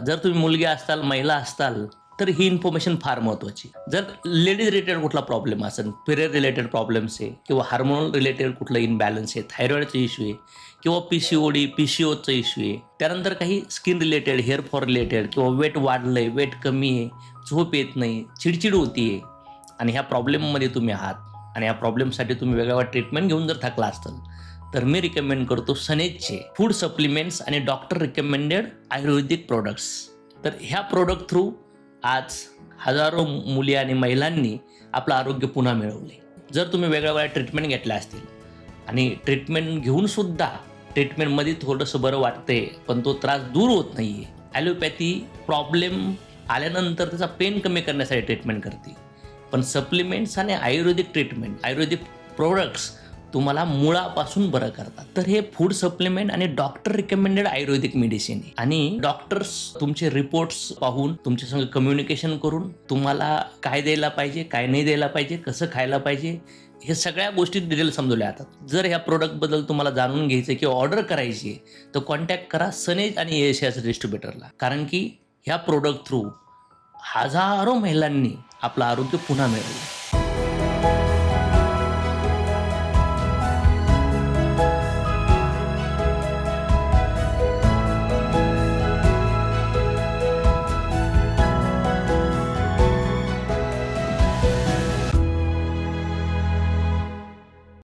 जर तुम्ही मुलगी असताल, महिला असताल, तर ही इन्फॉर्मेशन फार महत्त्वाची. जर लेडीज रिलेटेड कुठला प्रॉब्लेम असेल, पिरियड रिलेटेड प्रॉब्लेम्स आहे किंवा हार्मोनल रिलेटेड कुठलं इम्बॅलन्स आहे, थायरॉईडचा इश्यू आहे किंवा PCOD, PCOचा इश्यू आहे. त्यानंतर काही skin related, hair fall related किंवा वेट वाढलंय, वेट कमी आहे, झोप येत नाही, चिडचिड होतीये आणि ह्या प्रॉब्लेममध्ये तुम्ही आहात आणि या प्रॉब्लेमसाठी तुम्ही वेगवेगळ्या ट्रीटमेंट घेऊन जर थकला असाल, तर मी रिकमेंड करतो सनेजचे फूड सप्लिमेंट्स आणि डॉक्टर रिकमेंडेड आयुर्वेदिक प्रोडक्ट्स. तर ह्या प्रोडक्ट थ्रू आज हजारो मुली आणि महिलांनी आपलं आरोग्य पुन्हा मिळवले. जर तुम्ही वेगवेगळ्या ट्रीटमेंट घेतल्या असतील आणि ट्रीटमेंट घेऊन सुद्धा ट्रीटमेंटमध्ये थोडंसं बरं वाटतंय पण तो त्रास दूर होत नाही आहे, ॲलोपॅथी प्रॉब्लेम आल्यानंतर त्याचा पेन कमी करण्यासाठी ट्रीटमेंट करते. पण सप्लिमेंट्स आणि आयुर्वेदिक ट्रीटमेंट, आयुर्वेदिक प्रोडक्ट्स तुम्हाला मुळापासून बरं करतात. तर हे फूड सप्लिमेंट आणि डॉक्टर रिकमेंडेड आयुर्वेदिक मेडिसिन आहे आणि डॉक्टर्स तुमचे रिपोर्ट्स पाहून तुमच्या संग कम्युनिकेशन करून तुम्हाला काय द्यायला पाहिजे, काय नाही द्यायला पाहिजे, कसं खायला पाहिजे, हे सगळ्या गोष्टी डिटेल समजवल्या जातात. जर ह्या प्रोडक्टबद्दल तुम्हाला जाणून घ्यायचं किंवा ऑर्डर करायची आहे तर कॉन्टॅक्ट करा सनेज आणि एशियाच्या डिस्ट्रीब्युटरला. कारण की ह्या प्रोडक्ट थ्रू हजारो महिलांनी आपलं आरोग्य पुन्हा मिळवलं.